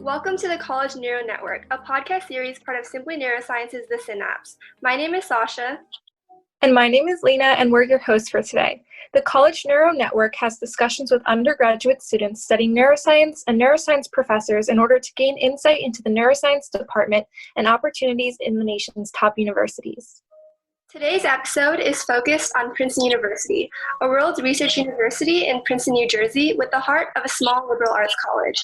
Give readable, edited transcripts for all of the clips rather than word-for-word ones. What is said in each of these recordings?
Welcome to the College Neuro Network, a podcast series part of Simply Neuroscience's The Synapse. My name is Sasha. And my name is Lina, and we're your hosts for today. The College Neuro Network has discussions with undergraduate students studying neuroscience and neuroscience professors in order to gain insight into the neuroscience department and opportunities in the nation's top universities. Today's episode is focused on Princeton University, a world research university in Princeton, New Jersey, with the heart of a small liberal arts college.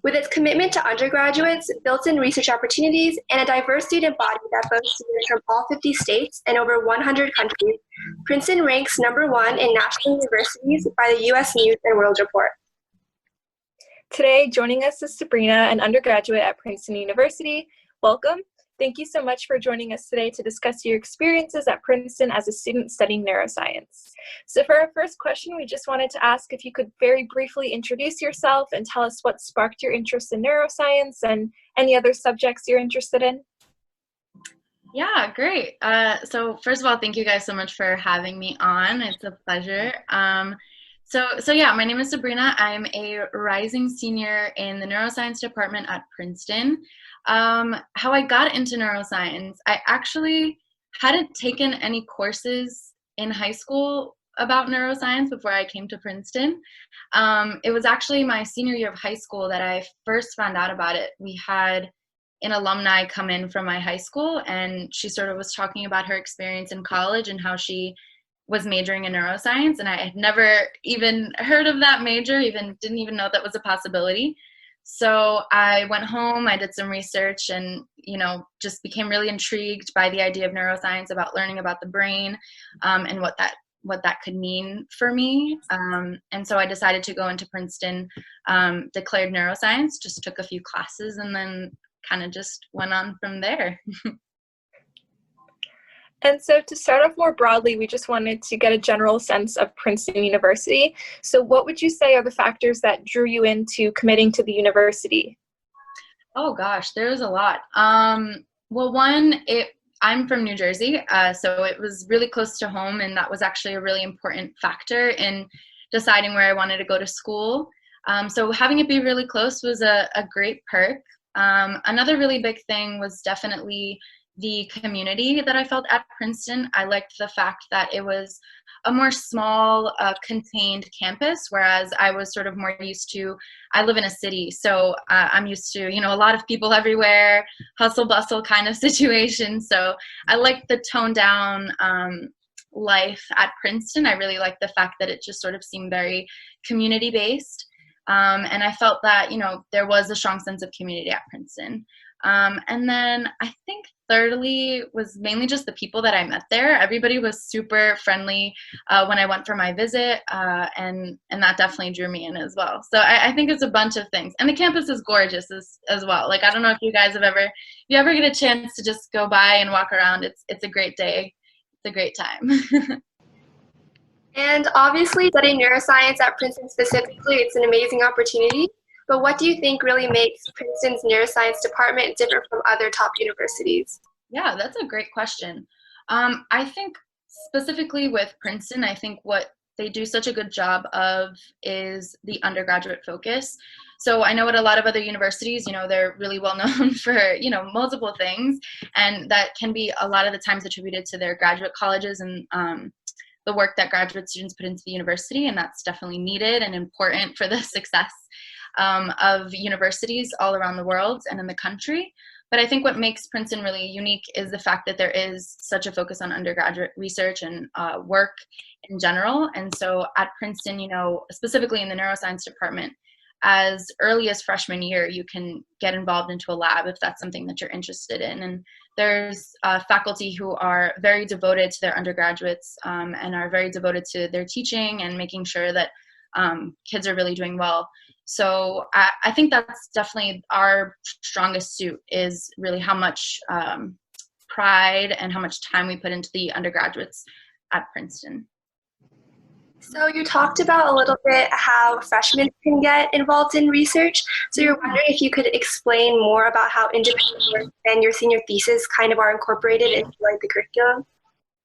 With its commitment to undergraduates, built-in research opportunities, and a diverse student body that boasts students from all 50 states and over 100 countries, Princeton ranks #1 in national universities by the U.S. News and World Report. Today, joining us is Sabrina, an undergraduate at Princeton University. Welcome. Thank you so much for joining us today to discuss your experiences at Princeton as a student studying neuroscience. So for our first question, we just wanted to ask if you could very briefly introduce yourself and tell us what sparked your interest in neuroscience and any other subjects you're interested in. Yeah, great. So first of all, thank you guys so much for having me on. It's a pleasure. So yeah, my name is Sabrina. I'm a rising senior in the neuroscience department at Princeton. How I got into neuroscience, I actually hadn't taken any courses in high school about neuroscience before I came to Princeton. It was actually my senior year of high school that I first found out about it. We had an alumni come in from my high school, and she sort of was talking about her experience in college and how she was majoring in neuroscience, and I had never even heard of that major, didn't even know that was a possibility. So I went home, I did some research, and just became really intrigued by the idea of neuroscience, about learning about the brain, and what that could mean for me. And so I decided to go into Princeton, declared neuroscience, just took a few classes, and then kind of just went on from there. And so to start off more broadly, we just wanted to get a general sense of Princeton University. So what would you say are the factors that drew you into committing to the university? Oh gosh, there's a lot. Well, one, I'm from New Jersey, so it was really close to home, and that was actually a really important factor in deciding where I wanted to go to school. So having it be really close was a great perk. Another really big thing was definitely the community that I felt at Princeton. I liked the fact that it was a more small, contained campus, whereas I was sort of more used to, I live in a city, so I'm used to, a lot of people everywhere, hustle bustle kind of situation. So I liked the toned down life at Princeton. I really liked the fact that it just sort of seemed very community based. And I felt that, there was a strong sense of community at Princeton. And then I think thirdly was mainly just the people that I met there. Everybody was super friendly when I went for my visit, and that definitely drew me in as well. So I think it's a bunch of things. And the campus is gorgeous as well. Like, I don't know if you guys if you ever get a chance to just go by and walk around, it's a great day. It's a great time. And obviously, studying neuroscience at Princeton specifically, it's an amazing opportunity. But what do you think really makes Princeton's neuroscience department different from other top universities? Yeah, that's a great question. I think specifically with Princeton, I think what they do such a good job of is the undergraduate focus. So I know at a lot of other universities, they're really well known for, multiple things, and that can be a lot of the times attributed to their graduate colleges and the work that graduate students put into the university, and that's definitely needed and important for the success of universities all around the world and in the country. But I think what makes Princeton really unique is the fact that there is such a focus on undergraduate research and work in general. And so at Princeton, specifically in the neuroscience department, as early as freshman year, you can get involved into a lab if that's something that you're interested in. And there's faculty who are very devoted to their undergraduates and are very devoted to their teaching and making sure that kids are really doing well. So I think that's definitely our strongest suit, is really how much pride and how much time we put into the undergraduates at Princeton. So you talked about a little bit how freshmen can get involved in research. So you're wondering if you could explain more about how independent work and your senior thesis kind of are incorporated into the curriculum?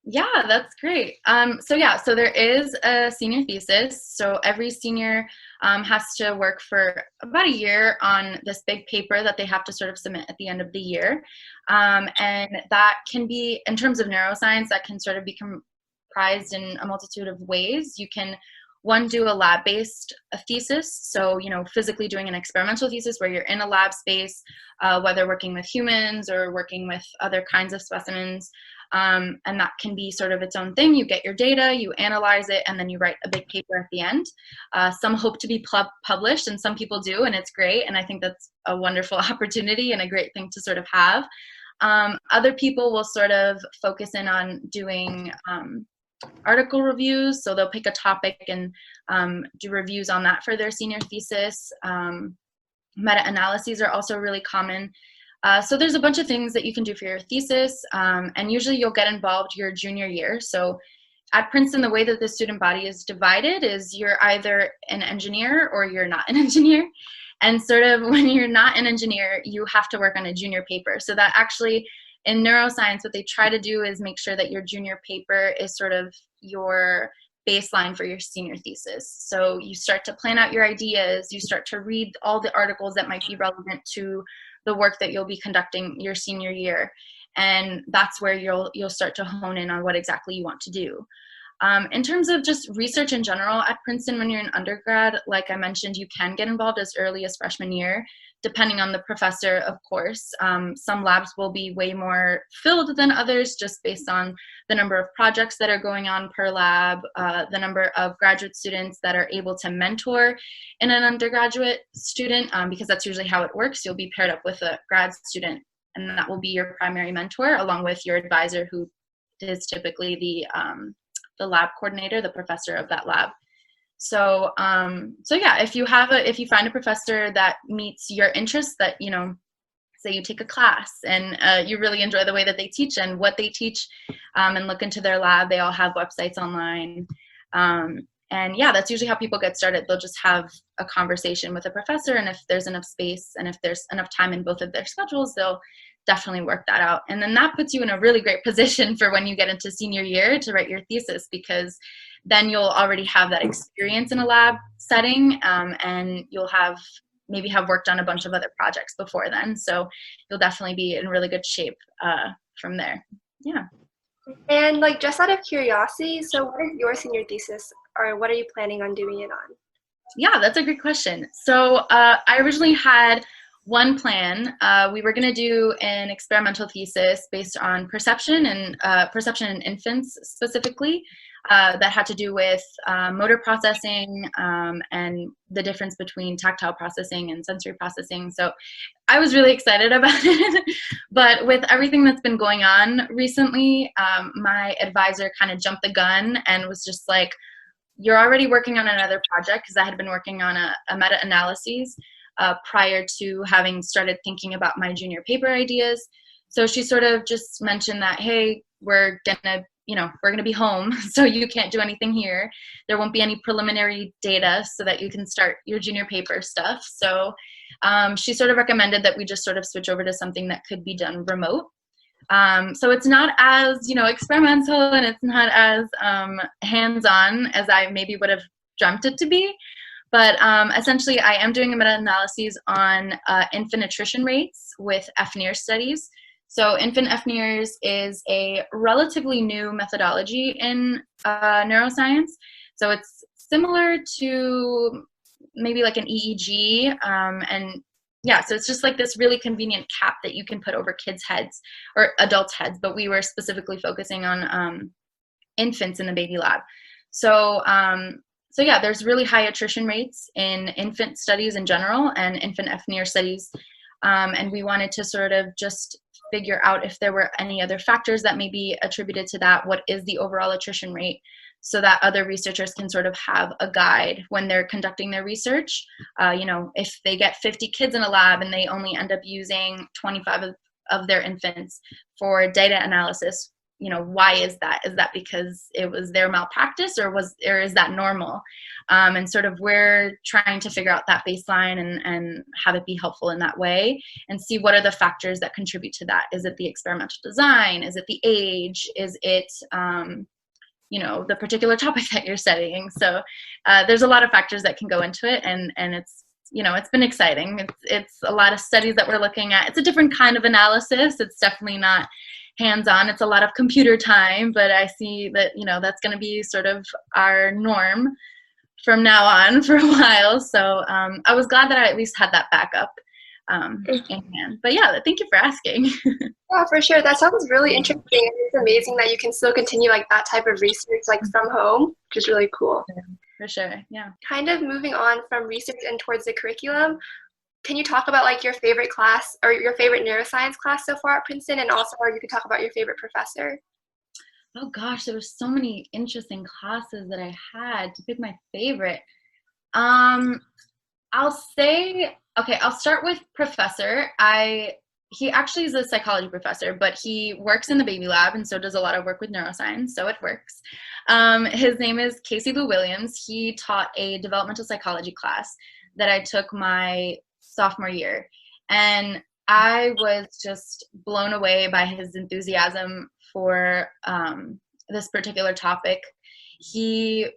Yeah, that's great. So there is a senior thesis. So every senior has to work for about a year on this big paper that they have to sort of submit at the end of the year. And that can be, in terms of neuroscience, that can sort of be comprised in a multitude of ways. You can, one, do a lab-based thesis, so physically doing an experimental thesis where you're in a lab space, whether working with humans or working with other kinds of specimens, and that can be sort of its own thing. You get your data, you analyze it, and then you write a big paper at the end. Some hope to be published, and some people do, and it's great, and I think that's a wonderful opportunity and a great thing to sort of have. Other people will sort of focus in on doing article reviews, so they'll pick a topic and do reviews on that for their senior thesis. Meta-analyses are also really common. So there's a bunch of things that you can do for your thesis, and usually you'll get involved your junior year. So at Princeton, the way that the student body is divided is you're either an engineer or you're not an engineer. And sort of when you're not an engineer, you have to work on a junior paper. So that actually, in neuroscience, what they try to do is make sure that your junior paper is sort of your baseline for your senior thesis. So you start to plan out your ideas, you start to read all the articles that might be relevant to the work that you'll be conducting your senior year. And that's where you'll start to hone in on what exactly you want to do. In terms of just research in general at Princeton, when you're an undergrad, like I mentioned, you can get involved as early as freshman year, depending on the professor, of course. Some labs will be way more filled than others, just based on the number of projects that are going on per lab, the number of graduate students that are able to mentor in an undergraduate student, because that's usually how it works. You'll be paired up with a grad student, and that will be your primary mentor, along with your advisor, who is typically the lab coordinator, the professor of that lab. So yeah, if you find a professor that meets your interests, that, say you take a class and you really enjoy the way that they teach and what they teach, and look into their lab, they all have websites online. And yeah, that's usually how people get started. They'll just have a conversation with a professor, and if there's enough space and if there's enough time in both of their schedules, they'll definitely work that out. And then that puts you in a really great position for when you get into senior year to write your thesis, because then you'll already have that experience in a lab setting, and you'll maybe have worked on a bunch of other projects before then. So you'll definitely be in really good shape from there. Yeah. And just out of curiosity, so what is your senior thesis, or what are you planning on doing it on? Yeah, that's a great question. So I originally had one plan. We were going to do an experimental thesis based on perception in infants specifically, that had to do with motor processing, and the difference between tactile processing and sensory processing. So I was really excited about it. But with everything that's been going on recently, my advisor kind of jumped the gun and was just like, you're already working on another project, because I had been working on a meta-analysis prior to having started thinking about my junior paper ideas. So she sort of just mentioned that, hey, we're gonna be home, so you can't do anything here. There won't be any preliminary data so that you can start your junior paper stuff. So she sort of recommended that we just sort of switch over to something that could be done remote. So it's not as, experimental, and it's not as hands-on as I maybe would have dreamt it to be. But essentially, I am doing a meta-analysis on infant attrition rates with FNIR studies. So infant FNIRs is a relatively new methodology in neuroscience. So it's similar to maybe like an EEG, and yeah, so it's just like this really convenient cap that you can put over kids' heads or adults' heads, but we were specifically focusing on infants in the baby lab. So yeah, there's really high attrition rates in infant studies in general and infant FNIR studies, and we wanted to sort of just figure out if there were any other factors that may be attributed to that. What is the overall attrition rate, so that other researchers can sort of have a guide when they're conducting their research. If they get 50 kids in a lab and they only end up using 25 of their infants for data analysis, why is that? Is that because it was their malpractice, or is that normal? And sort of we're trying to figure out that baseline and have it be helpful in that way, and see what are the factors that contribute to that. Is it the experimental design? Is it the age? Is it the particular topic that you're studying. So there's a lot of factors that can go into it, and it's it's been exciting. It's a lot of studies that we're looking at. It's a different kind of analysis. It's definitely not hands-on. It's a lot of computer time, but I see that that's going to be sort of our norm from now on for a while. So I was glad that I at least had that backup in hand. But yeah, thank you for asking. Yeah, for sure. That sounds really interesting. It's amazing that you can still continue like that type of research like from home, which is really cool. For sure, yeah. Kind of moving on from research and towards the curriculum, can you talk about like your favorite class or your favorite neuroscience class so far at Princeton, and also or you could talk about your favorite professor? Oh gosh, there were so many interesting classes that I had to pick my favorite. I'll start with professor. He actually is a psychology professor, but he works in the baby lab and so does a lot of work with neuroscience, so it works. His name is Casey Lou Williams. He taught a developmental psychology class that I took my sophomore year, and I was just blown away by his enthusiasm for this particular topic. He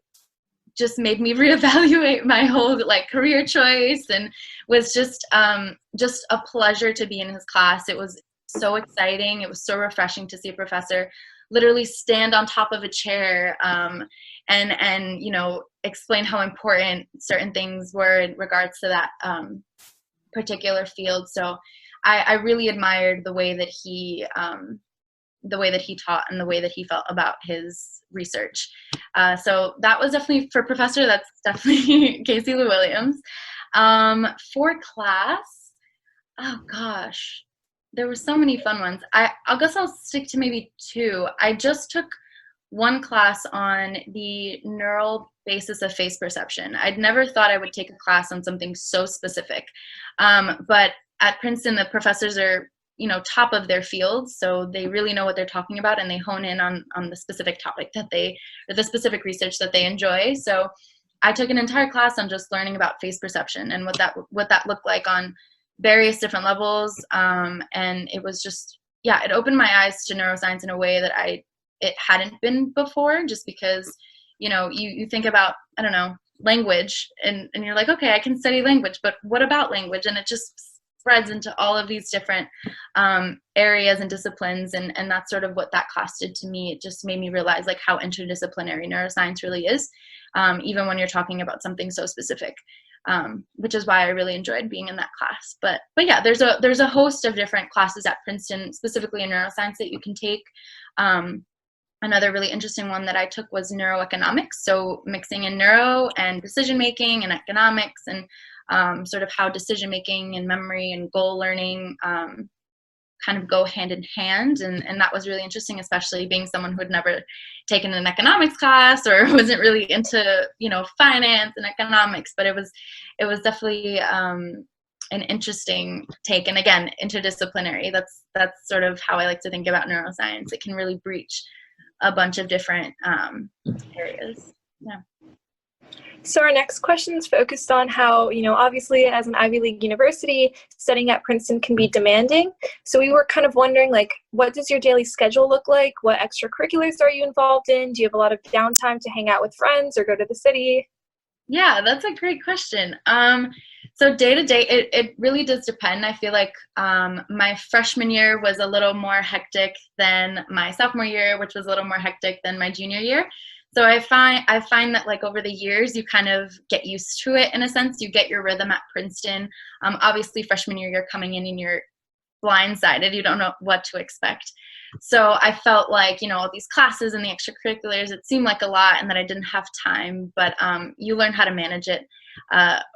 just made me reevaluate my whole career choice, and was just a pleasure to be in his class. It was so exciting. It was so refreshing to see a professor literally stand on top of a chair and explain how important certain things were in regards to that particular field. So I really admired the way that he taught and the way that he felt about his research. So that was definitely, for professor, that's definitely Casey Lou Williams. For class, oh gosh, there were so many fun ones. I guess I'll stick to maybe two. I just took one class on the neural basis of face perception. I'd never thought I would take a class on something so specific. But at Princeton, the professors are top of their fields, so they really know what they're talking about, and they hone in on the specific topic or the specific research that they enjoy. So I took an entire class on just learning about face perception and what that looked like on various different levels, and it was just, it opened my eyes to neuroscience in a way that it hadn't been before, just because you think about, I don't know, language, and you're like, okay, I can study language, but what about language? And it just spreads into all of these different areas and disciplines, and that's sort of what that class did to me. It just made me realize how interdisciplinary neuroscience really is, even when you're talking about something so specific, which is why I really enjoyed being in that class. But yeah, there's a host of different classes at Princeton, specifically in neuroscience, that you can take. Another really interesting one that I took was neuroeconomics, so mixing in neuro and decision making and economics, and sort of how decision making and memory and goal learning kind of go hand in hand, and that was really interesting, especially being someone who had never taken an economics class or wasn't really into finance and economics. But it was definitely an interesting take, and again, interdisciplinary. That's sort of how I like to think about neuroscience. It can really breach a bunch of different areas. Yeah. So our next question is focused on how, obviously as an Ivy League university, studying at Princeton can be demanding. So we were kind of wondering, what does your daily schedule look like? What extracurriculars are you involved in? Do you have a lot of downtime to hang out with friends or go to the city? Yeah, that's a great question. So day to day, it really does depend. I feel like my freshman year was a little more hectic than my sophomore year, which was a little more hectic than my junior year. So I find that over the years, you kind of get used to it in a sense. You get your rhythm at Princeton. Obviously, freshman year, you're coming in and you're blindsided. You don't know what to expect. So I felt like, all these classes and the extracurriculars, it seemed like a lot and that I didn't have time. But you learn how to manage it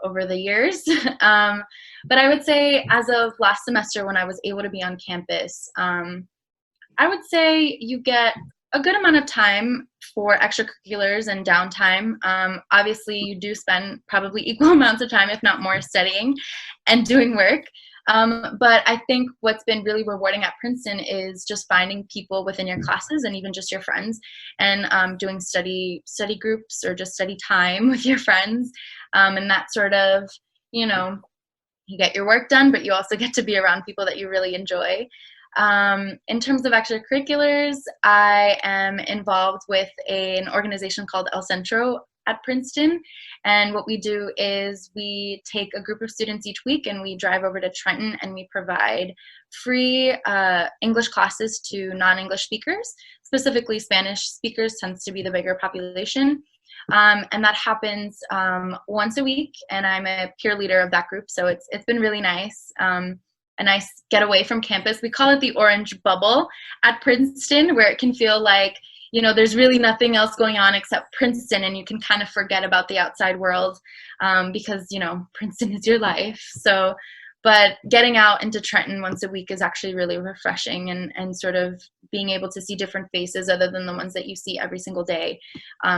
over the years. But I would say as of last semester, when I was able to be on campus, I would say you get a good amount of time for extracurriculars and downtime. Obviously, you do spend probably equal amounts of time, if not more, studying and doing work. But I think what's been really rewarding at Princeton is just finding people within your classes and even just your friends, and doing study groups or just study time with your friends. And that sort of, you get your work done, but you also get to be around people that you really enjoy. In terms of extracurriculars, I am involved with an organization called El Centro at Princeton, and what we do is we take a group of students each week and we drive over to Trenton and we provide free English classes to non-English speakers. Specifically, Spanish speakers tends to be the bigger population, and that happens once a week, and I'm a peer leader of that group, so it's been really nice. A nice getaway from campus. We call it the orange bubble at Princeton, where it can feel like, you know, there's really nothing else going on except Princeton, and you can kind of forget about the outside world because, you know, Princeton is your life. So, but getting out into Trenton once a week is actually really refreshing, and sort of being able to see different faces other than the ones that you see every single day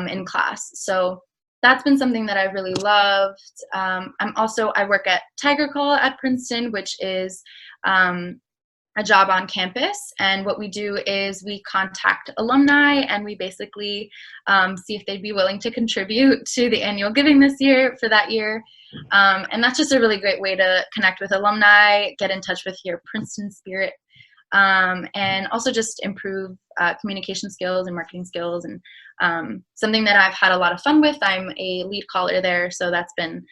in class. So that's been something that I've really loved. I work at Tiger Call at Princeton, which is a job on campus. And what we do is we contact alumni and we basically see if they'd be willing to contribute to the annual giving this year for that year. And that's just a really great way to connect with alumni, get in touch with your Princeton spirit, and also just improve communication skills and marketing skills, and something that I've had a lot of fun with. I'm a lead caller there, so that's been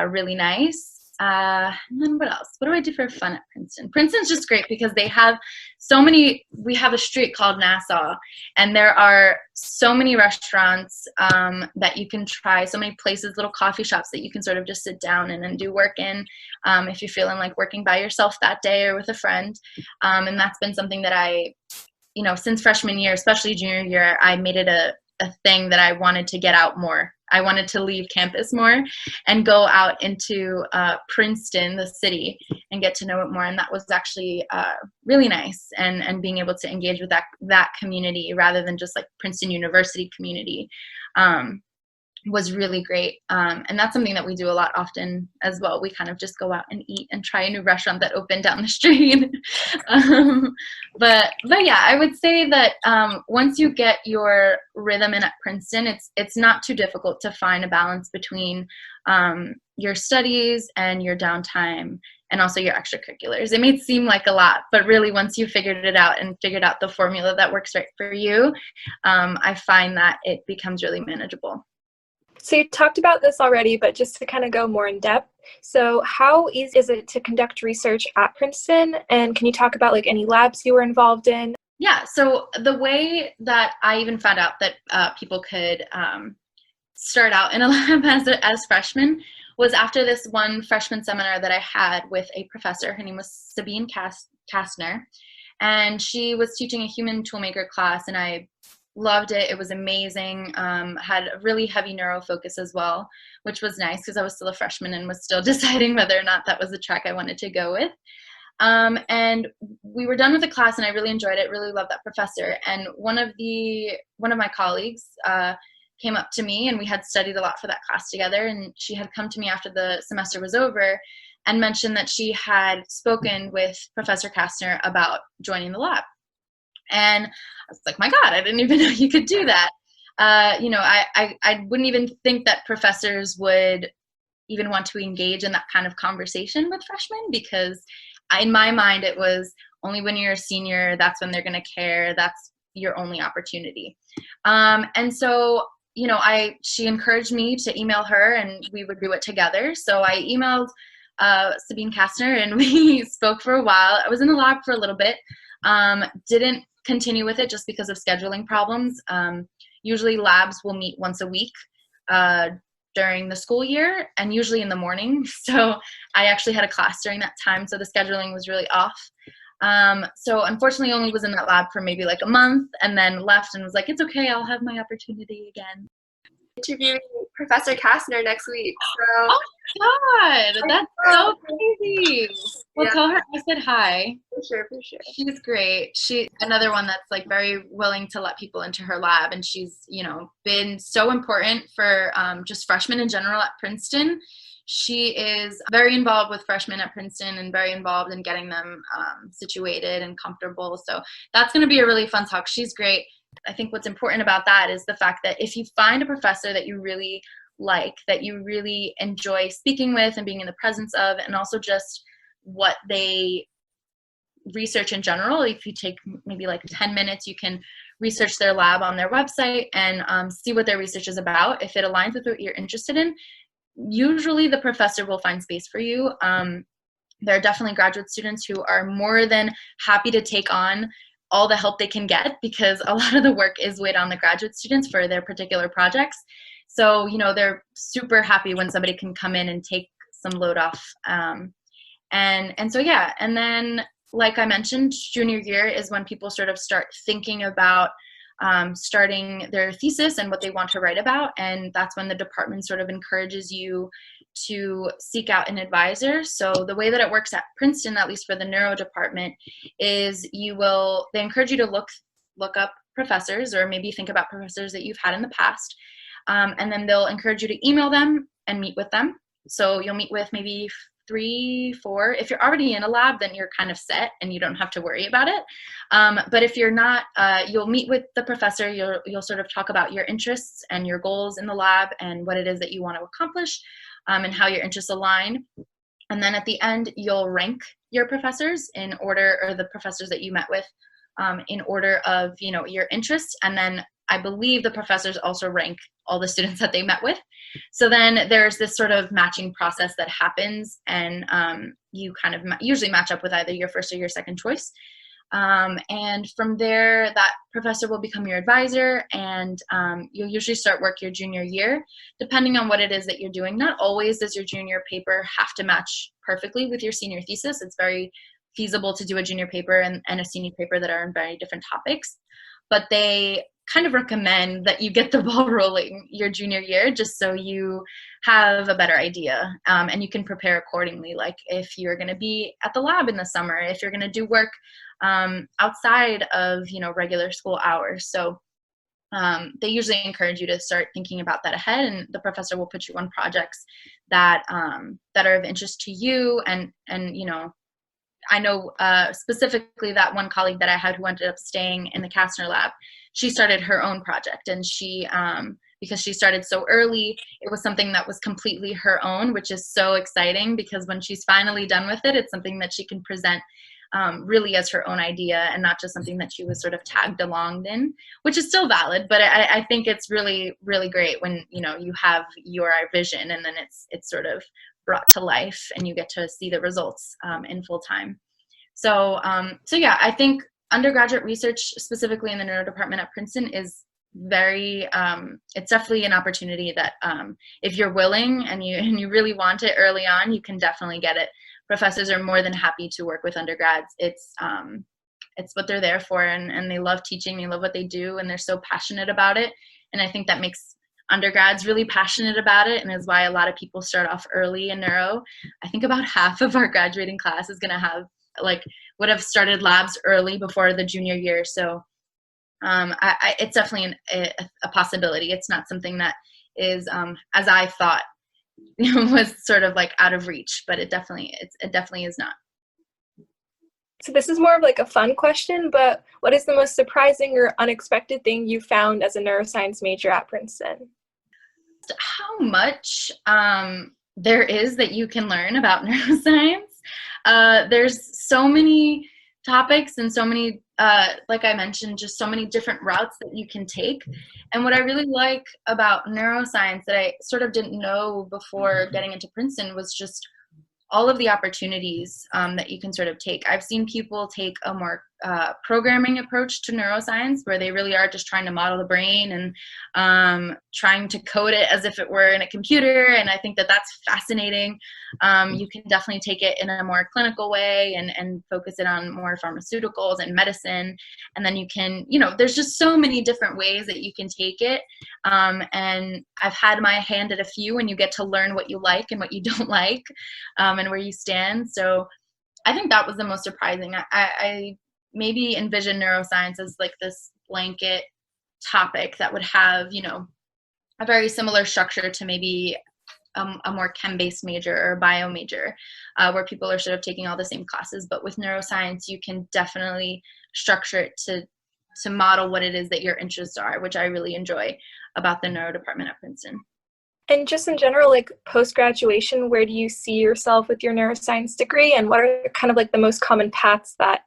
really nice. And then what else? What do I do for fun at Princeton? Princeton's just great because they have so many. We have a street called Nassau, and there are so many restaurants that you can try, so many places, little coffee shops that you can sort of just sit down in and do work in if you're feeling like working by yourself that day or with a friend. And that's been something that I, you know, since freshman year, especially junior year, I made it a thing that I wanted to get out more. I wanted to leave campus more and go out into Princeton, the city, and get to know it more. And that was actually really nice. And being able to engage with that community rather than just like Princeton University community was really great. And that's something that we do a lot often as well. We kind of just go out and eat and try a new restaurant that opened down the street. But yeah, I would say that once you get your rhythm in at Princeton, it's not too difficult to find a balance between your studies and your downtime and also your extracurriculars. It may seem like a lot, but really once you figured it out and figured out the formula that works right for you, I find that it becomes really manageable. So you talked about this already, but just to kind of go more in depth. So how easy is it to conduct research at Princeton? And can you talk about like any labs you were involved in? Yeah, so the way that I even found out that people could start out in a lab as freshmen was after this one freshman seminar that I had with a professor. Her name was Sabrina Marques, and she was teaching a human toolmaker class, and I loved it. It was amazing. Had a really heavy neuro focus as well, which was nice because I was still a freshman and was still deciding whether or not that was the track I wanted to go with. And we were done with the class and I really enjoyed it, really loved that professor. And one of my colleagues came up to me, and we had studied a lot for that class together, and she had come to me after the semester was over and mentioned that she had spoken with Professor Kastner about joining the lab. And I was like, my God, I didn't even know you could do that. You know, I wouldn't even think that professors would even want to engage in that kind of conversation with freshmen, because in my mind, it was only when you're a senior, that's when they're going to care. That's your only opportunity. And so, you know, she encouraged me to email her and we would do it together. So I emailed Sabine Kastner and we spoke for a while. I was in the lab for a little bit. Didn't continue with it just because of scheduling problems. Usually labs will meet once a week during the school year, and usually in the morning. So I actually had a class during that time, so the scheduling was really off. So unfortunately only was in that lab for maybe like a month, and then left and was like, it's okay, I'll have my opportunity again. Interviewing Professor Kastner next week. So. Oh my God, that's so crazy. We'll tell her I said hi. For sure. She's great. She's another one that's like very willing to let people into her lab, and she's, you know, been so important for just freshmen in general at Princeton. She is very involved with freshmen at Princeton and very involved in getting them situated and comfortable. So that's going to be a really fun talk. She's great. I think what's important about that is the fact that if you find a professor that you really like, that you really enjoy speaking with and being in the presence of, and also just what they research in general. If you take maybe like 10 minutes, you can research their lab on their website and see what their research is about. If it aligns with what you're interested in, usually the professor will find space for you. There are definitely graduate students who are more than happy to take on all the help they can get, because a lot of the work is weighed on the graduate students for their particular projects. So, they're super happy when somebody can come in and take some load off. And so, yeah. And then, like I mentioned, junior year is when people sort of start thinking about starting their thesis and what they want to write about. And that's when the department sort of encourages you to seek out an advisor. So the way that it works at Princeton, at least for the neuro department, is they encourage you to look up professors, or maybe think about professors that you've had in the past. And then they'll encourage you to email them and meet with them. So you'll meet with maybe 3, 4. If you're already in a lab, then you're kind of set and you don't have to worry about it. But if you're not, you'll meet with the professor. You'll sort of talk about your interests and your goals in the lab and what it is that you want to accomplish, and how your interests align. And then at the end, you'll rank your professors in order, or the professors that you met with, in order of, your interests. And then I believe the professors also rank all the students that they met with. So then there's this sort of matching process that happens, and you kind of usually match up with either your first or your second choice. And from there, that professor will become your advisor, and you'll usually start work your junior year, depending on what it is that you're doing. Not always does your junior paper have to match perfectly with your senior thesis. It's very feasible to do a junior paper and a senior paper that are on very different topics, but they kind of recommend that you get the ball rolling your junior year, just so you have a better idea, and you can prepare accordingly. Like if you're going to be at the lab in the summer, if you're going to do work outside of regular school hours. So they usually encourage you to start thinking about that ahead, and the professor will put you on projects that are of interest to you. And I know specifically that one colleague that I had who ended up staying in the Kastner lab, she started her own project, and she, because she started so early, it was something that was completely her own, which is so exciting, because when she's finally done with it, it's something that she can present really as her own idea, and not just something that she was sort of tagged along in, which is still valid. But I think it's really, really great when, you have your vision, and then it's sort of brought to life, and you get to see the results in full time. So yeah, I think undergraduate research, specifically in the neuro department at Princeton, is very, it's definitely an opportunity that if you're willing and you really want it early on, you can definitely get it. Professors are more than happy to work with undergrads. It's what they're there for, and they love teaching, they love what they do, and they're so passionate about it. And I think that makes undergrads really passionate about it, and is why a lot of people start off early in neuro. I think about half of our graduating class is going to have, would have started labs early before the junior year. So it's definitely a possibility. It's not something that is, as I thought, was sort of out of reach, but it definitely is not. So this is more of a fun question, but what is the most surprising or unexpected thing you found as a neuroscience major at Princeton? How much there is that you can learn about neuroscience. There's so many topics and so many, like I mentioned, just so many different routes that you can take. And what I really like about neuroscience that I sort of didn't know before getting into Princeton was just all of the opportunities that you can sort of take. I've seen people take a more programming approach to neuroscience, where they really are just trying to model the brain and trying to code it as if it were in a computer. And I think that that's fascinating. You can definitely take it in a more clinical way and focus it on more pharmaceuticals and medicine. And then you can, there's just so many different ways that you can take it. And I've had my hand at a few, and you get to learn what you like and what you don't like, and where you stand. So I think that was the most surprising. I maybe envision neuroscience as this blanket topic that would have, a very similar structure to maybe a more chem-based major or bio major, where people are sort of taking all the same classes. But with neuroscience, you can definitely structure it to model what it is that your interests are, which I really enjoy about the neuro department at Princeton. And just in general, post-graduation, where do you see yourself with your neuroscience degree, and what are kind of the most common paths that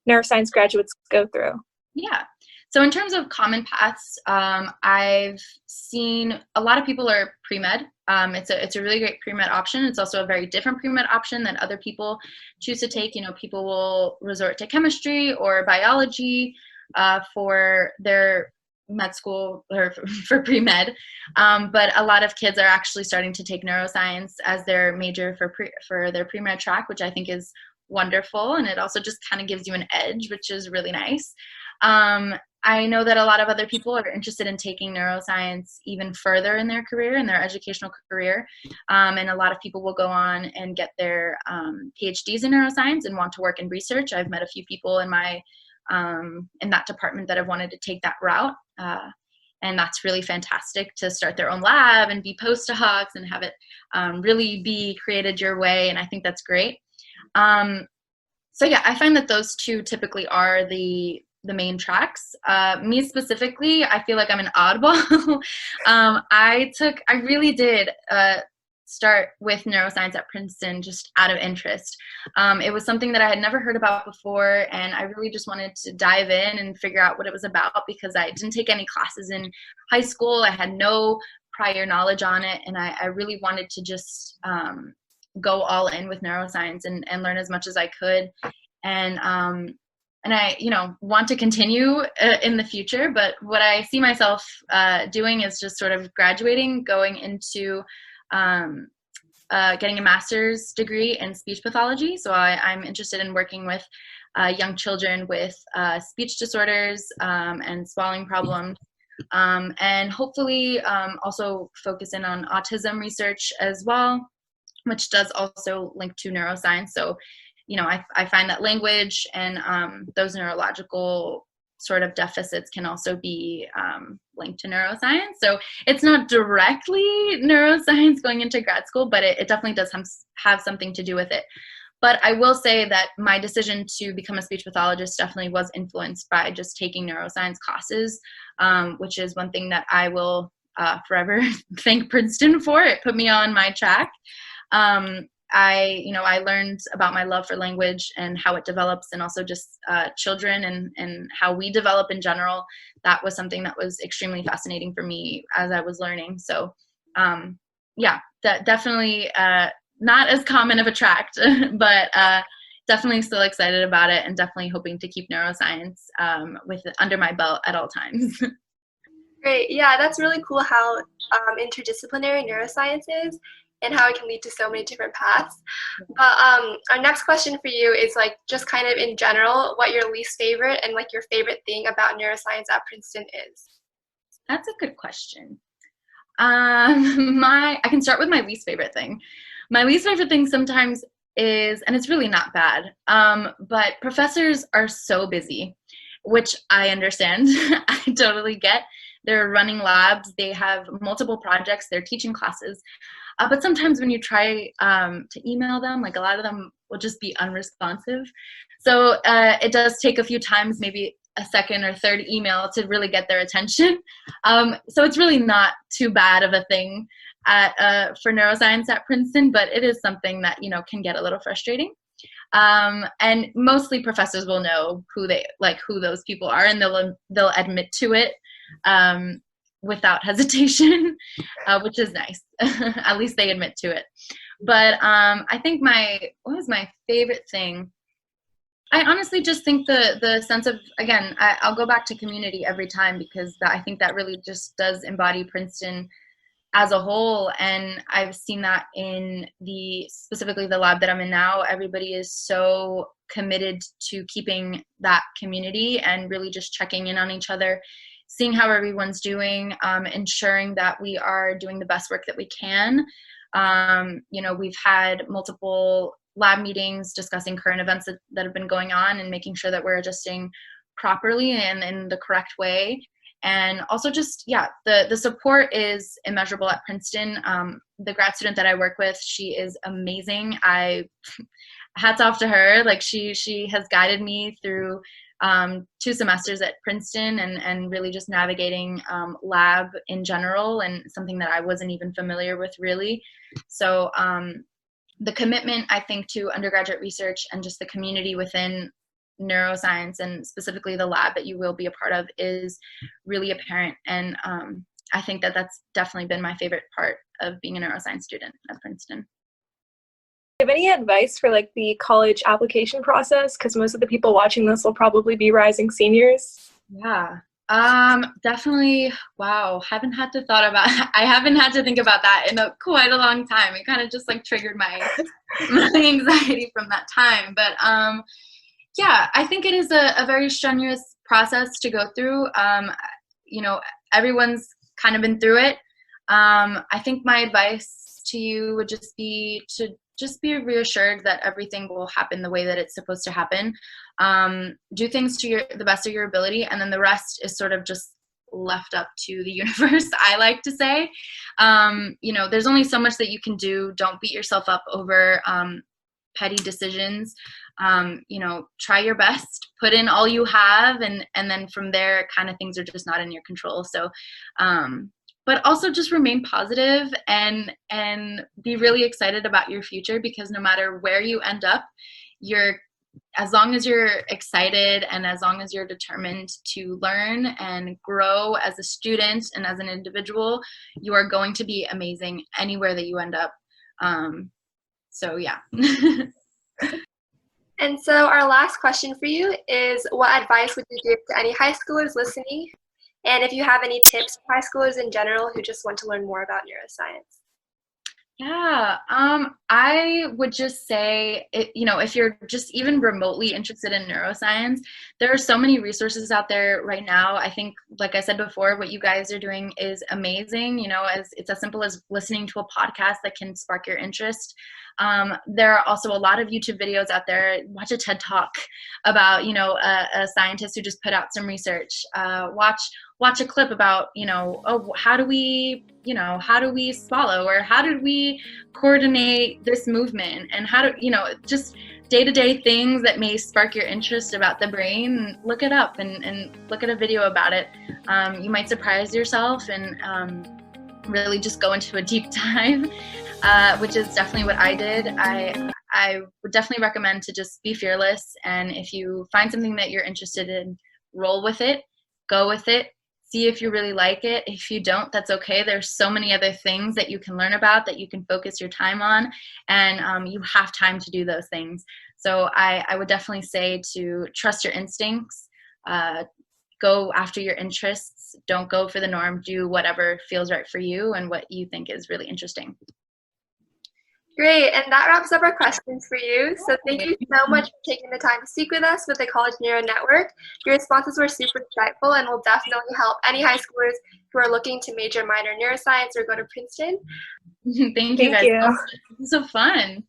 neuroscience graduates go through? Yeah. So in terms of common paths, I've seen a lot of people are pre-med. It's a really great pre-med option. It's also a very different pre-med option that other people choose to take. You know, people will resort to chemistry or biology for their med school or for pre-med. But a lot of kids are actually starting to take neuroscience as their major for their pre-med track, which I think is wonderful. And it also just kind of gives you an edge, which is really nice. I know that a lot of other people are interested in taking neuroscience even further in their career, in their educational career. And a lot of people will go on and get their PhDs in neuroscience and want to work in research. I've met a few people in my in that department that have wanted to take that route. And that's really fantastic to start their own lab and be postdocs and have it really be created your way. And I think that's great. So yeah, I find that those two typically are the main tracks. Me specifically, I feel like I'm an oddball. I really did start with neuroscience at Princeton just out of interest. It was something that I had never heard about before, and I really just wanted to dive in and figure out what it was about because I didn't take any classes in high school. I had no prior knowledge on it, and I really wanted to just go all in with neuroscience and learn as much as I could. And I, want to continue in the future, but what I see myself doing is just sort of graduating, going into getting a master's degree in speech pathology. So I'm interested in working with young children with speech disorders and swallowing problems, and hopefully also focus in on autism research as well, which does also link to neuroscience. So I find that language and those neurological sort of deficits can also be linked to neuroscience. So it's not directly neuroscience going into grad school, but it definitely does have something to do with it. But I will say that my decision to become a speech pathologist definitely was influenced by just taking neuroscience classes, which is one thing that I will forever thank Princeton for. It put me on my track. I learned about my love for language and how it develops, and also just children and how we develop in general. That was something that was extremely fascinating for me as I was learning. So definitely not as common of a tract, but definitely still excited about it and definitely hoping to keep neuroscience under my belt at all times. Great. Yeah, that's really cool how interdisciplinary neuroscience is and how it can lead to so many different paths. But our next question for you is just kind of in general, what your least favorite and your favorite thing about neuroscience at Princeton is. That's a good question. I can start with my least favorite thing. My least favorite thing sometimes is, and it's really not bad, but professors are so busy, which I understand. I totally get. They're running labs, they have multiple projects, they're teaching classes. But sometimes when you try to email them, a lot of them will just be unresponsive. So it does take a few times, maybe a second or third email to really get their attention. So it's really not too bad of a thing for neuroscience at Princeton, but it is something that, can get a little frustrating. And mostly professors will know who those people are, and they'll admit to it without hesitation, which is nice. At least they admit to it. But I think what was my favorite thing? I honestly just think the sense of, again, I'll go back to community every time, because I think that really just does embody Princeton as a whole. And I've seen that in specifically the lab that I'm in now. Everybody is so committed to keeping that community and really just checking in on each other, seeing how everyone's doing, ensuring that we are doing the best work that we can. We've had multiple lab meetings discussing current events that have been going on and making sure that we're adjusting properly and in the correct way. And also just, the support is immeasurable at Princeton. The grad student that I work with, she is amazing. Hats off to her. She has guided me through 2 semesters at Princeton and really just navigating lab in general, and something that I wasn't even familiar with really. So the commitment, I think, to undergraduate research and just the community within neuroscience and specifically the lab that you will be a part of is really apparent. And I think that that's definitely been my favorite part of being a neuroscience student at Princeton. Do you have any advice for like the college application process? Because most of the people watching this will probably be rising seniors. Yeah. Definitely. Wow. I haven't had to think about that in quite a long time. It kind of just like triggered my anxiety from that time. But yeah, I think it is a very strenuous process to go through. Everyone's kind of been through it. I think my advice to you would just be to just be reassured that everything will happen the way that it's supposed to happen. Do things to the best of your ability, and then the rest is sort of just left up to the universe, I like to say. There's only so much that you can do. Don't beat yourself up over petty decisions. Try your best, put in all you have, and then from there, kind of things are just not in your control. So, but also just remain positive and be really excited about your future, because no matter where you end up, as long as you're excited and as long as you're determined to learn and grow as a student and as an individual, you are going to be amazing anywhere that you end up. So yeah. And so our last question for you is, what advice would you give to any high schoolers listening? And if you have any tips for high schoolers in general who just want to learn more about neuroscience. Yeah, I would just say, if you're just even remotely interested in neuroscience, there are so many resources out there right now. I think, like I said before, what you guys are doing is amazing. As it's as simple as listening to a podcast that can spark your interest. There are also a lot of YouTube videos out there. Watch a TED Talk about, a scientist who just put out some research. Watch a clip about, how do we swallow, or how did we coordinate this movement, and how do, just day-to-day things that may spark your interest about the brain. Look it up and look at a video about it. You might surprise yourself and really just go into a deep dive, which is definitely what I did. I would definitely recommend to just be fearless, and if you find something that you're interested in, roll with it, go with it, see if you really like it. If you don't, that's okay. There's so many other things that you can learn about, that you can focus your time on, and you have time to do those things. So I would definitely say to trust your instincts, go after your interests, don't go for the norm, do whatever feels right for you and what you think is really interesting. Great, and that wraps up our questions for you. So thank you so much for taking the time to speak with us with the College Neuro Network. Your responses were super insightful and will definitely help any high schoolers who are looking to major, minor neuroscience or go to Princeton. Thank you guys. It was so fun.